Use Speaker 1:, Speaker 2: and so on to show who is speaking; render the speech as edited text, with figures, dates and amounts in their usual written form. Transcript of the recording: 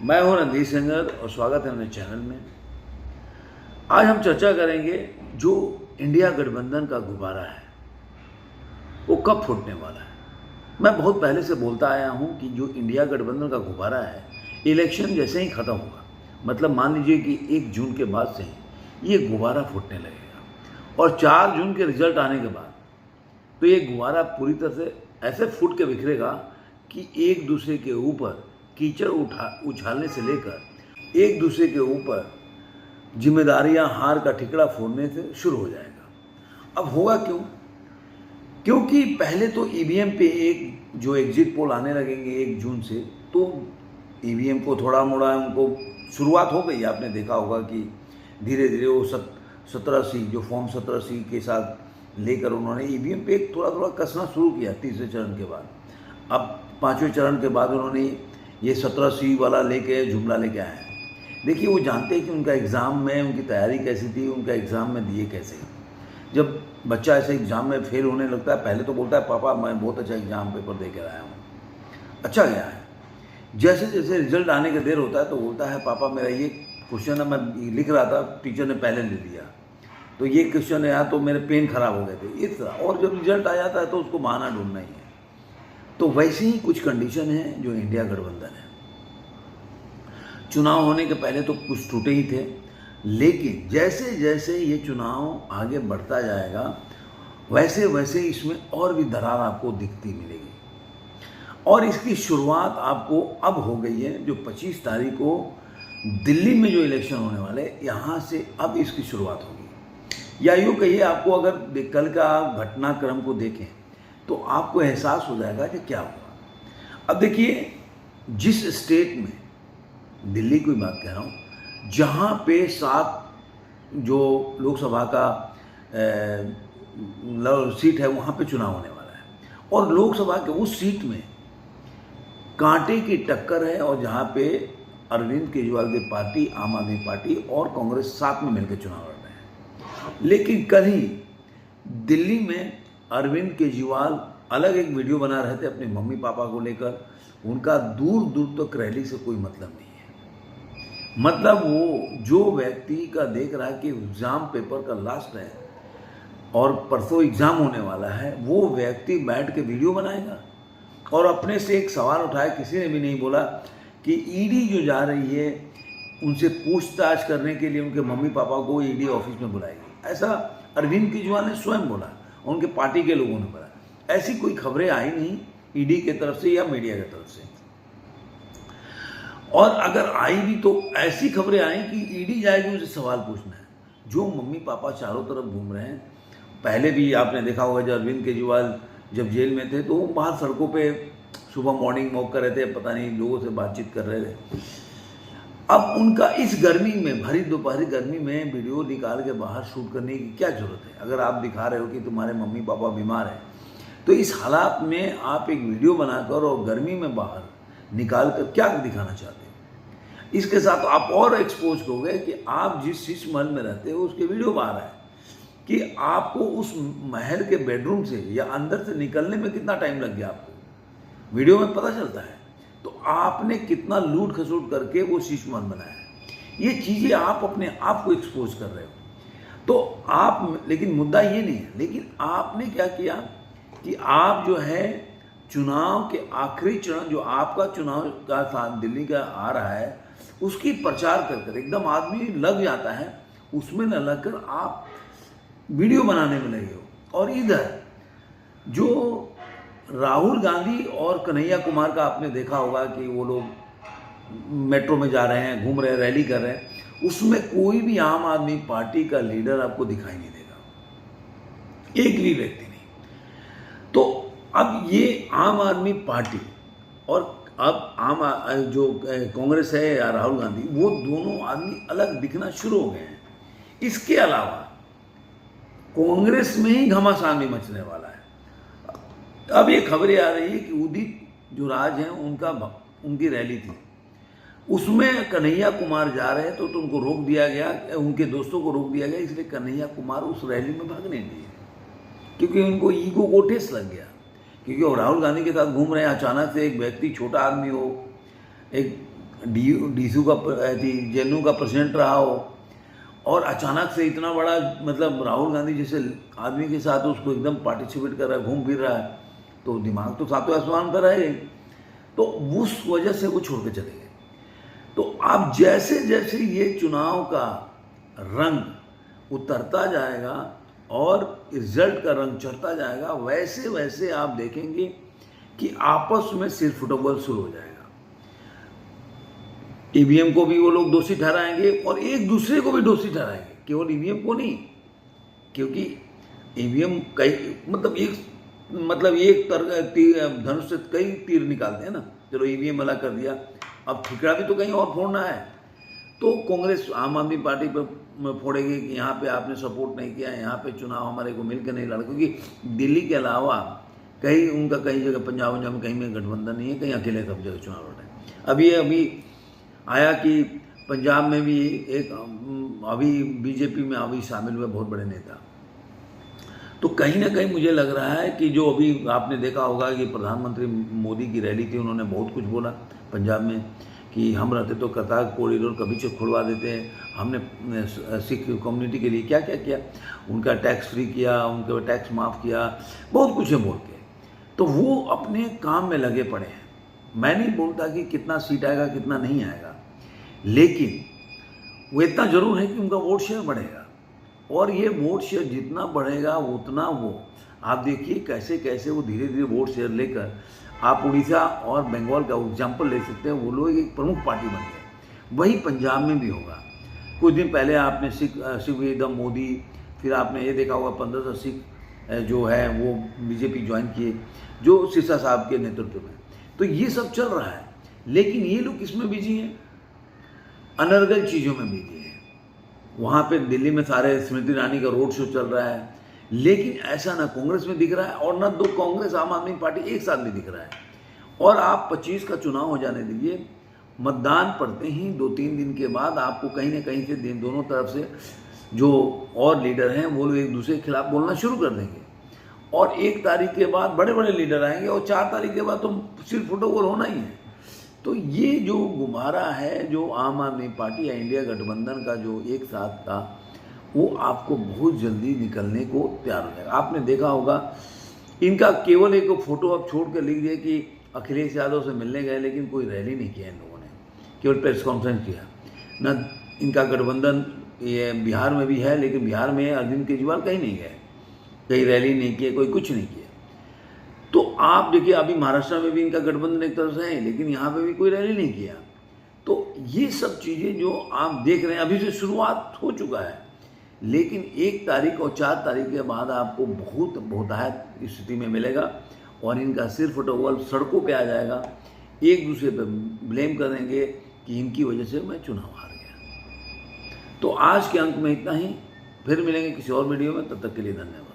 Speaker 1: मैं हूं रणधीर सिंगर और स्वागत है मेरे चैनल में। आज हम चर्चा करेंगे जो इंडिया गठबंधन का गुब्बारा है वो कब फूटने वाला है। मैं बहुत पहले से बोलता आया हूं कि जो इंडिया गठबंधन का गुब्बारा है इलेक्शन जैसे ही ख़त्म होगा, मतलब मान लीजिए कि 1 जून के बाद से ही ये गुब्बारा फूटने लगेगा और 4 जून के रिजल्ट आने के बाद तो ये गुब्बारा पूरी तरह से ऐसे फूट के बिखरेगा कि एक दूसरे के ऊपर कीचड़ उछालने से लेकर एक दूसरे के ऊपर जिम्मेदारियां हार का ठिकरा फोड़ने से शुरू हो जाएगा। अब होगा क्यों? क्योंकि पहले तो ईवीएम पे एक जो एग्जिट पोल आने लगेंगे 1 जून से, तो ईवीएम को थोड़ा मोड़ा उनको शुरुआत हो गई। आपने देखा होगा कि धीरे धीरे वो 17C जो फॉर्म 17C के साथ लेकर उन्होंने ईवीएम पे थोड़ा थोड़ा कसना शुरू किया तीसरे चरण के बाद। अब 5वें चरण के बाद उन्होंने ये 17C वाला लेके जुमला लेके आए हैं। देखिए, वो जानते हैं कि उनका एग्ज़ाम में उनकी तैयारी कैसी थी, उनका एग्ज़ाम में दिए कैसे। जब बच्चा ऐसे एग्ज़ाम में फेल होने लगता है, पहले तो बोलता है पापा मैं बहुत अच्छा एग्ज़ाम पेपर दे कर आया हूँ, अच्छा गया है। जैसे जैसे रिजल्ट आने का देर होता है तो बोलता है पापा मेरा ये क्वेश्चन है, मैं लिख रहा था टीचर ने पहले ले लिया, तो ये क्वेश्चन है यार, तो मेरे पेन खराब हो गए थे, इस तरह। और जब रिजल्ट आ जाता है तो उसको बहाना ढूंढना ही है। तो वैसे ही कुछ कंडीशन है जो इंडिया गठबंधन है। चुनाव होने के पहले तो कुछ टूटे ही थे, लेकिन जैसे जैसे ये चुनाव आगे बढ़ता जाएगा वैसे वैसे इसमें और भी दरार आपको दिखती मिलेगी। और इसकी शुरुआत आपको अब हो गई है, जो 25 तारीख को दिल्ली में जो इलेक्शन होने वाले, यहाँ से अब इसकी शुरुआत होगी। या यूँ कहिए, आपको अगर कल का घटनाक्रम को देखें तो आपको एहसास हो जाएगा कि क्या हुआ। अब देखिए, जिस स्टेट में, दिल्ली की बात कह रहा हूँ, जहाँ पे 7 जो लोकसभा का सीट है वहाँ पे चुनाव होने वाला है, और लोकसभा के उस सीट में कांटे की टक्कर है, और जहाँ पे अरविंद केजरीवाल की पार्टी, आम आदमी पार्टी और कांग्रेस साथ में मिलकर चुनाव लड़ रहे हैं। लेकिन कल ही दिल्ली में अरविंद केजरीवाल अलग एक वीडियो बना रहे थे अपने मम्मी पापा को लेकर। उनका दूर दूर तक रैली से कोई मतलब नहीं है। मतलब वो जो व्यक्ति का देख रहा है कि एग्ज़ाम पेपर का लास्ट है और परसों एग्ज़ाम होने वाला है, वो व्यक्ति बैठ के वीडियो बनाएगा और अपने से एक सवाल उठाया। किसी ने भी नहीं बोला कि ईडी जो जा रही है उनसे पूछताछ करने के लिए उनके मम्मी पापा को ईडी ऑफिस में बुलाएगी, ऐसा अरविंद केजरीवाल ने स्वयं बोला, उनके पार्टी के लोगों ने बोला। ऐसी कोई खबरें आई नहीं ईडी की तरफ से या मीडिया की तरफ से। और अगर आई भी तो ऐसी खबरें आई कि ईडी जाएगी उनसे सवाल पूछना है। जो मम्मी पापा चारों तरफ घूम रहे हैं, पहले भी आपने देखा होगा जब अरविंद केजरीवाल जब जेल में थे तो वो बाहर सड़कों पे सुबह मॉर्निंग वॉक कर रहे थे, पता नहीं लोगों से बातचीत कर रहे थे। अब उनका इस गर्मी में, भरी दोपहरी गर्मी में वीडियो निकाल के बाहर शूट करने की क्या जरूरत है? अगर आप दिखा रहे हो कि तुम्हारे मम्मी पापा बीमार हैं, तो इस हालात में आप एक वीडियो बनाकर और गर्मी में बाहर निकाल कर क्या दिखाना चाहते हो? इसके साथ आप और एक्सपोज हो गए कि आप जिस शीश महल में रहते हो उसके वीडियो बाहर है, कि आपको उस महल के बेडरूम से या अंदर से निकलने में कितना टाइम लग गया आपको, वीडियो में पता चलता है। तो आपने कितना लूट खसूट करके वो शीश महल बनाया है। ये चीज़ें आप अपने आप को एक्सपोज कर रहे हो। तो आप, लेकिन मुद्दा ये नहीं है। लेकिन आपने क्या किया कि आप जो है चुनाव के आखिरी चरण, जो आपका चुनाव का साथ दिल्ली का आ रहा है, उसकी प्रचार कर एकदम आदमी लग जाता है, उसमें न लगकर आप वीडियो बनाने में लगे हो। और इधर जो राहुल गांधी और कन्हैया कुमार का आपने देखा होगा कि वो लोग मेट्रो में जा रहे हैं, घूम रहे हैं, रैली कर रहे हैं, उसमें कोई भी आम आदमी पार्टी का लीडर आपको दिखाई नहीं देगा, एक भी व्यक्ति नहीं। तो अब ये आम आदमी पार्टी और अब जो कांग्रेस है या राहुल गांधी, वो दोनों आदमी अलग दिखना शुरू हो गए हैं। इसके अलावा कांग्रेस में ही घमासान भी मचने वाला है। अब ये खबरें आ रही है कि उदित जो राज हैं उनकी रैली थी, उसमें कन्हैया कुमार जा रहे हैं, तो उनको रोक दिया गया, उनके दोस्तों को रोक दिया गया, इसलिए कन्हैया कुमार उस रैली में भाग नहीं दिए, क्योंकि उनको ईगो को ठेस लग गया। क्योंकि वो राहुल गांधी के साथ घूम रहे हैं, अचानक से एक व्यक्ति, छोटा आदमी हो, एक डीसू का जेएनयू का प्रेसिडेंट रहा हो, और अचानक से इतना बड़ा मतलब राहुल गांधी जैसे आदमी के साथ उसको एकदम पार्टिसिपेट कर रहा है, घूम फिर रहा है, तो दिमाग तो सातवें आसमान पर है। तो उस वजह से वो छोड़ के चले गए। तो अब जैसे जैसे ये चुनाव का रंग उतरता जाएगा और रिजल्ट का रंग चढ़ता जाएगा, वैसे वैसे आप देखेंगे कि आपस में सिर फुटबॉल शुरू हो जाएगा। ईवीएम को भी वो लोग दोषी ठहराएंगे और एक दूसरे को भी दोषी ठहराएंगे, केवल ईवीएम को नहीं, क्योंकि ईवीएम कई मतलब एक धनुष से कई तीर निकालते हैं ना। चलो ईवीएम वाला कर दिया, अब ठिकरा भी तो कहीं और फोड़ना है, तो कांग्रेस आम आदमी पार्टी पर फोड़ेगी कि यहाँ पे आपने सपोर्ट नहीं किया, यहाँ पे चुनाव हमारे को मिलकर नहीं लड़ा, क्योंकि दिल्ली के अलावा कहीं उनका कई जगह पंजाब में कहीं में गठबंधन नहीं है, कहीं अकेले सब जगह चुनाव लड़े। अभी आया कि पंजाब में भी एक अभी बीजेपी में अभी शामिल हुए बहुत बड़े नेता। तो कहीं ना कहीं मुझे लग रहा है कि जो अभी आपने देखा होगा कि प्रधानमंत्री मोदी की रैली थी, उन्होंने बहुत कुछ बोला पंजाब में कि हम रहते तो करतारपुर कॉरिडोर कभी से खुलवा देते हैं, हमने सिख कम्युनिटी के लिए क्या क्या किया, उनका टैक्स फ्री किया, उनका टैक्स माफ़ किया, बहुत कुछ है बोल के। तो वो अपने काम में लगे पड़े हैं। मैं नहीं बोलता कि कितना सीट आएगा कितना नहीं आएगा, लेकिन वो इतना जरूर है कि उनका वोट शेयर बढ़ेगा, और ये वोट शेयर जितना बढ़ेगा उतना वो आप देखिए कैसे कैसे वो धीरे धीरे वोट शेयर लेकर आप उड़ीसा और बंगाल का एग्जाम्पल ले सकते हैं, वो लोग एक प्रमुख पार्टी बन गए। वही पंजाब में भी होगा। कुछ दिन पहले आपने सिख एकदम मोदी, फिर आपने ये देखा होगा 1500 सिख जो है वो बीजेपी ज्वाइन किए, जो सिरसा साहब के नेतृत्व में। तो ये सब चल रहा है, लेकिन ये लोग किसमें बिजी हैं? अनर्गल चीज़ों में बिजी हैं। वहाँ पे दिल्ली में सारे स्मृति ईरानी का रोड शो चल रहा है, लेकिन ऐसा ना कांग्रेस में दिख रहा है और ना दो कांग्रेस आम आदमी पार्टी एक साथ भी दिख रहा है। और आप 25 का चुनाव हो जाने दीजिए, मतदान पड़ते ही 2-3 दिन के बाद आपको कहीं ना कहीं से दोनों तरफ से जो और लीडर हैं वो लोग एक दूसरे के खिलाफ बोलना शुरू कर देंगे, और 1 तारीख के बाद बड़े बड़े लीडर आएंगे, और 4 तारीख के बाद तो सिर्फ फुटबॉल होना ही है। तो ये जो गुब्बारा है, जो आम आदमी पार्टी या इंडिया गठबंधन का जो एक साथ था, वो आपको बहुत जल्दी निकलने को तैयार हो जाएगा। आपने देखा होगा इनका केवल एक फोटो आप छोड़ कर लिख दिए कि अखिलेश यादव से मिलने गए, लेकिन कोई रैली नहीं किया इन लोगों ने, केवल प्रेस कॉन्फ्रेंस किया ना। इनका गठबंधन ये बिहार में भी है, लेकिन बिहार में अरविंद केजरीवाल कहीं नहीं गए, कहीं रैली नहीं किए, कोई कुछ नहीं किया। तो आप देखिए अभी महाराष्ट्र में भी इनका गठबंधन एक तरह से है, लेकिन यहाँ पे भी कोई रैली नहीं किया। तो ये सब चीज़ें जो आप देख रहे हैं अभी से शुरुआत हो चुका है, लेकिन 1 तारीख और 4 तारीख के बाद आपको बहुत बहुतायत स्थिति में मिलेगा, और इनका सिर फुटबॉल सड़कों पे आ जाएगा, एक दूसरे पे ब्लेम करेंगे कि इनकी वजह से मैं चुनाव हार गया। तो आज के अंक में इतना ही, फिर मिलेंगे किसी और वीडियो में, तब तक के लिए धन्यवाद।